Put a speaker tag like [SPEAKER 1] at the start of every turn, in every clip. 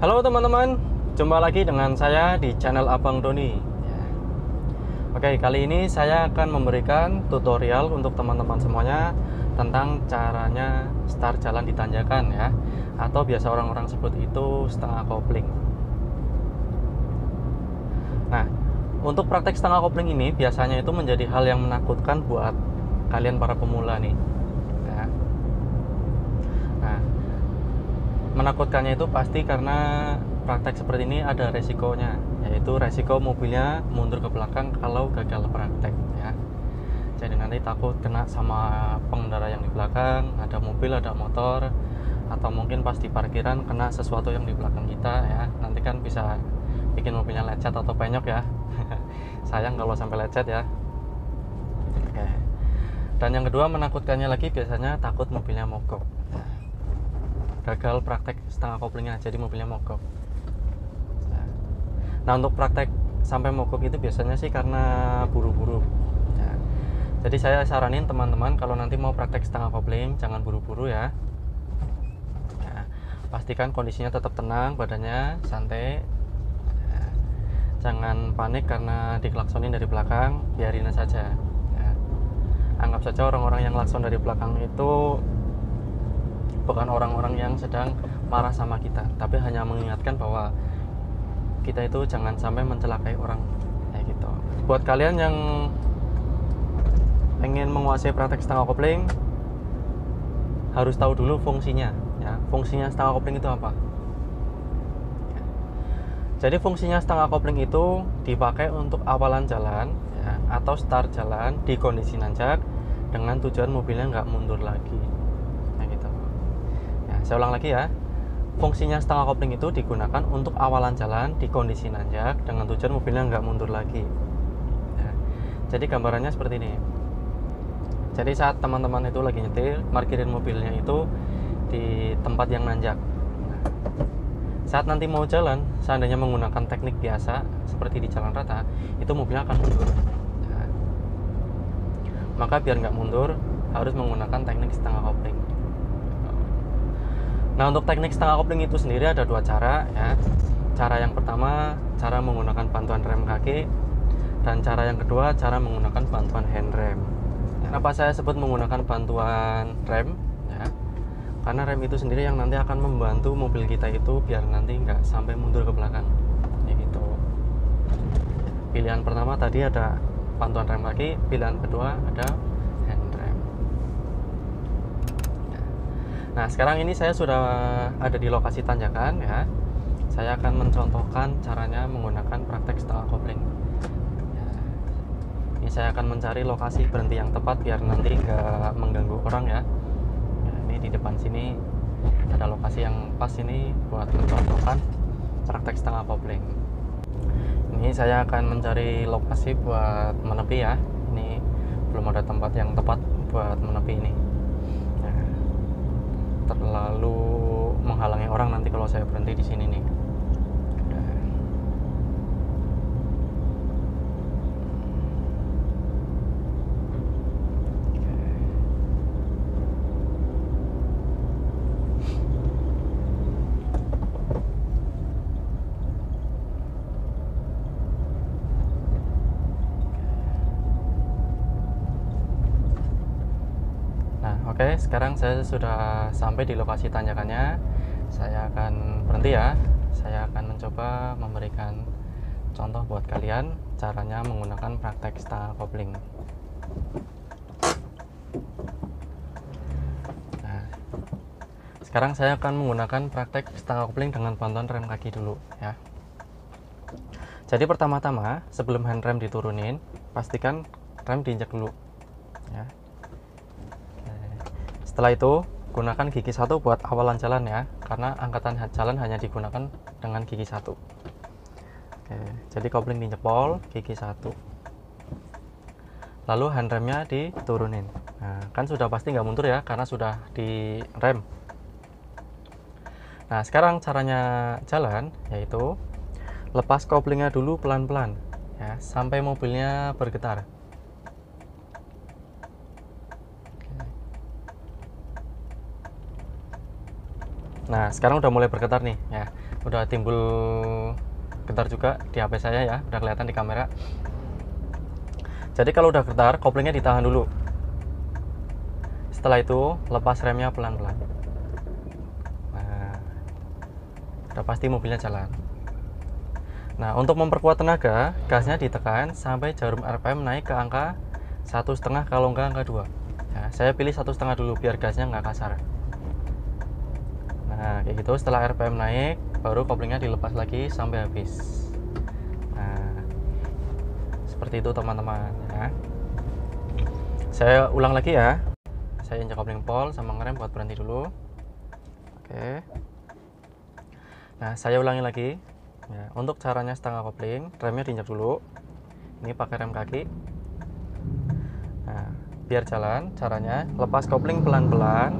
[SPEAKER 1] Halo teman-teman, jumpa lagi dengan saya di channel Abang Doni. Oke, kali ini saya akan memberikan tutorial untuk teman-teman semuanya tentang caranya start jalan di tanjakan ya, atau biasa orang-orang sebut itu setengah kopling. Nah, untuk praktek setengah kopling ini biasanya itu menjadi hal yang menakutkan buat kalian para pemula nih. Ya. Nah, menakutkannya itu pasti karena praktek seperti ini ada resikonya, yaitu resiko mobilnya mundur ke belakang kalau gagal praktek ya. Jadi nanti takut kena sama pengendara yang di belakang, ada mobil, ada motor, atau mungkin pas di parkiran kena sesuatu yang di belakang kita ya. Nanti kan bisa bikin mobilnya lecet atau penyok ya. Sayang kalau sampai lecet ya. Oke. Dan yang kedua menakutkannya lagi biasanya takut mobilnya mogok. Gagal praktek setengah koplingnya jadi mobilnya mogok. Nah, untuk praktek sampai mogok itu biasanya sih karena buru-buru ya. Jadi saya saranin teman-teman kalau nanti mau praktek setengah kopling jangan buru-buru ya. Pastikan kondisinya tetap tenang, badannya santai ya. Jangan panik karena diklaksonin dari belakang, biarin saja ya. Anggap saja orang-orang yang klakson dari belakang itu bukan orang-orang yang sedang marah sama kita, tapi hanya mengingatkan bahwa kita itu jangan sampai mencelakai orang kayak gitu. Buat kalian yang pengen menguasai praktek setengah kopling, harus tahu dulu fungsinya ya. Fungsinya setengah kopling itu apa? Jadi fungsinya setengah kopling itu dipakai untuk awalan jalan ya, atau start jalan di kondisi nanjak dengan tujuan mobilnya nggak mundur lagi. Saya ulang lagi ya. Fungsinya setengah kopling itu digunakan untuk awalan jalan di kondisi nanjak dengan tujuan mobilnya nggak mundur lagi ya. Jadi gambarannya seperti ini. Jadi saat teman-teman itu lagi nyetir, parkirin mobilnya itu di tempat yang nanjak. Saat nanti mau jalan, seandainya menggunakan teknik biasa seperti di jalan rata, itu mobilnya akan mundur ya. Maka biar nggak mundur harus menggunakan teknik setengah kopling. Nah, untuk teknik setengah kopling itu sendiri ada dua cara ya. Cara yang pertama, cara menggunakan bantuan rem kaki, dan cara yang kedua, cara menggunakan bantuan handrem. Kenapa saya sebut menggunakan bantuan rem ya? Karena rem itu sendiri yang nanti akan membantu mobil kita itu biar nanti nggak sampai mundur ke belakang ya gitu. Pilihan pertama tadi ada bantuan rem kaki, pilihan kedua ada handrem. Nah, sekarang ini saya sudah ada di lokasi tanjakan ya. Saya akan mencontohkan caranya menggunakan praktek setengah kopling ya. Ini saya akan mencari lokasi berhenti yang tepat biar nanti nggak mengganggu orang ya. Nah, ini di depan sini ada lokasi yang pas ini buat mencontohkan praktek setengah kopling. Ini saya akan mencari lokasi buat menepi ya. Ini belum ada tempat yang tepat buat menepi ini. Terlalu menghalangi orang nanti kalau saya berhenti di sini nih. Oke, sekarang saya sudah sampai di lokasi tanjakannya. Saya akan berhenti ya. Saya akan mencoba memberikan contoh buat kalian caranya menggunakan praktek setengah kopling. Nah, sekarang saya akan menggunakan praktek setengah kopling dengan bantuan rem kaki dulu ya. Jadi pertama-tama sebelum handrem diturunin, pastikan rem diinjak dulu ya. Setelah itu gunakan gigi 1 buat awalan jalan ya, karena angkatan jalan hanya digunakan dengan gigi 1. Oke, jadi kopling dijepol gigi 1, lalu handremnya diturunin. Nah, kan sudah pasti nggak mundur ya karena sudah direm. Nah, sekarang caranya jalan yaitu lepas koplingnya dulu pelan-pelan ya sampai mobilnya bergetar. Nah, sekarang udah mulai bergetar nih ya. Udah timbul getar juga di HP saya ya, udah kelihatan di kamera. Jadi kalau udah getar, koplingnya ditahan dulu. Setelah itu, lepas remnya pelan-pelan. Nah, udah pasti mobilnya jalan. Nah, untuk memperkuat tenaga, gasnya ditekan sampai jarum RPM naik ke angka 1,5 kalau enggak angka 2. Ya, saya pilih 1,5 dulu biar gasnya nggak kasar. Nah, kayak gitu. Setelah RPM naik, baru koplingnya dilepas lagi sampai habis. Nah, seperti itu teman-teman ya. Saya ulang lagi ya. Saya injak kopling pol sama ngerem buat berhenti dulu. Oke. Nah, saya ulangi lagi. Ya, untuk caranya setengah kopling, remnya diinjak dulu. Ini pakai rem kaki. Nah, biar jalan, caranya lepas kopling pelan-pelan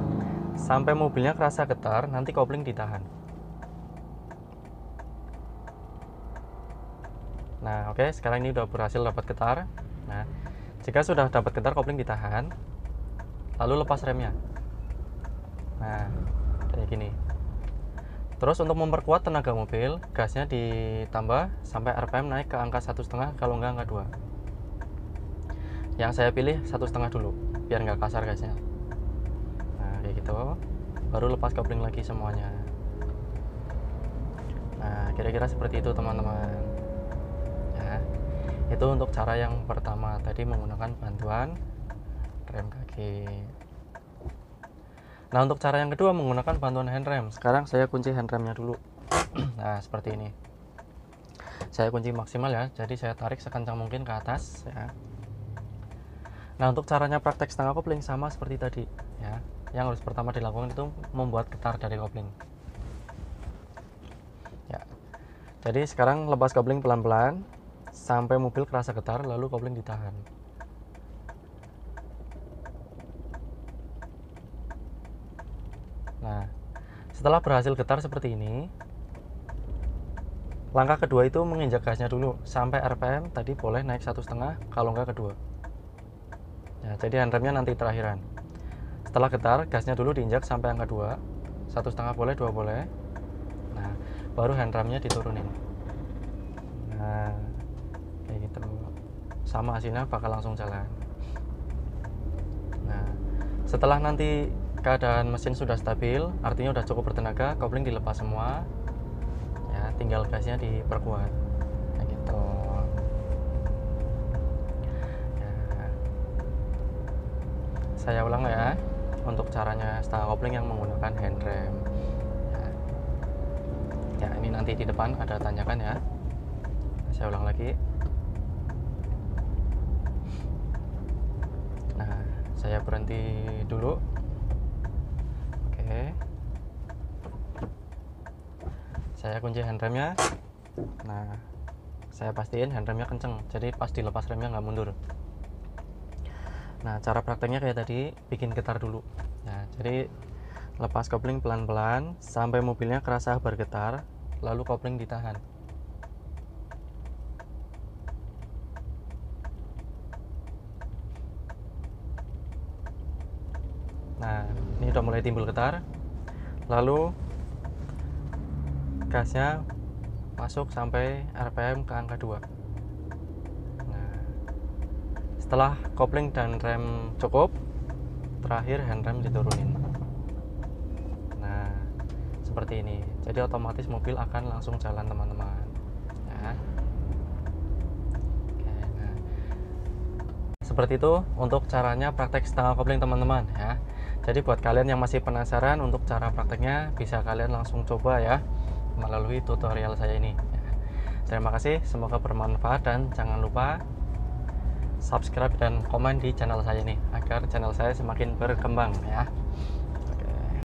[SPEAKER 1] sampai mobilnya kerasa getar, nanti kopling ditahan. Nah, oke, sekarang ini udah berhasil dapat getar. Nah, jika sudah dapat getar, kopling ditahan, lalu lepas remnya. Nah, kayak gini. Terus untuk memperkuat tenaga mobil, gasnya ditambah sampai RPM naik ke angka 1,5 kalau enggak angka 2. Yang saya pilih 1,5 dulu, biar nggak kasar gasnya. Nah, kayak gitu. Baru lepas kopling lagi semuanya. Nah, kira-kira seperti itu teman-teman. Ya, itu untuk cara yang pertama tadi menggunakan bantuan rem kaki. Nah, untuk cara yang kedua menggunakan bantuan handrem. Sekarang saya kunci handremnya dulu. Nah, seperti ini. Saya kunci maksimal ya, jadi saya tarik sekencang mungkin ke atas ya. Nah, untuk caranya praktek setengah kopling sama seperti tadi ya. Yang harus pertama dilakukan itu membuat getar dari kopling. Ya. Jadi sekarang lepas kopling pelan-pelan sampai mobil kerasa getar, lalu kopling ditahan. Nah, setelah berhasil getar seperti ini, langkah kedua itu menginjak gasnya dulu sampai RPM tadi boleh naik 1,5 kalau enggak kedua. Ya, jadi handremnya nanti terakhiran. Setelah getar, gasnya dulu diinjak sampai angka 2, 1,5 boleh, 2 boleh. Nah, baru handremnya diturunin. Nah, kayak gitu. Sama hasilnya bakal langsung jalan. Nah, setelah nanti keadaan mesin sudah stabil, artinya udah cukup bertenaga, kopling dilepas semua. Ya, tinggal gasnya diperkuat. Kayak gitu. Ya. Saya ulang ya. Untuk caranya setengah kopling yang menggunakan handrem. Ya. Ya, ini nanti di depan ada tanjakan ya. Saya ulang lagi. Nah, saya berhenti dulu. Oke. Saya kunci handremnya. Nah, saya pastiin handremnya kenceng, jadi pas dilepas remnya nggak mundur. Nah, cara prakteknya kayak tadi, bikin getar dulu. Nah, jadi lepas kopling pelan-pelan sampai mobilnya kerasa bergetar, lalu kopling ditahan. Nah, ini udah mulai timbul getar. Lalu gasnya masuk sampai RPM ke angka 2. Nah, setelah kopling dan rem cukup, terakhir handrem diturunin. Nah, seperti ini. Jadi otomatis mobil akan langsung jalan teman-teman ya. Oke, nah, seperti itu untuk caranya praktek setengah kopling teman-teman ya. Jadi buat kalian yang masih penasaran untuk cara prakteknya, bisa kalian langsung coba ya melalui tutorial saya ini. Terima kasih, semoga bermanfaat dan jangan lupa subscribe dan komen di channel saya ini agar channel saya semakin berkembang ya.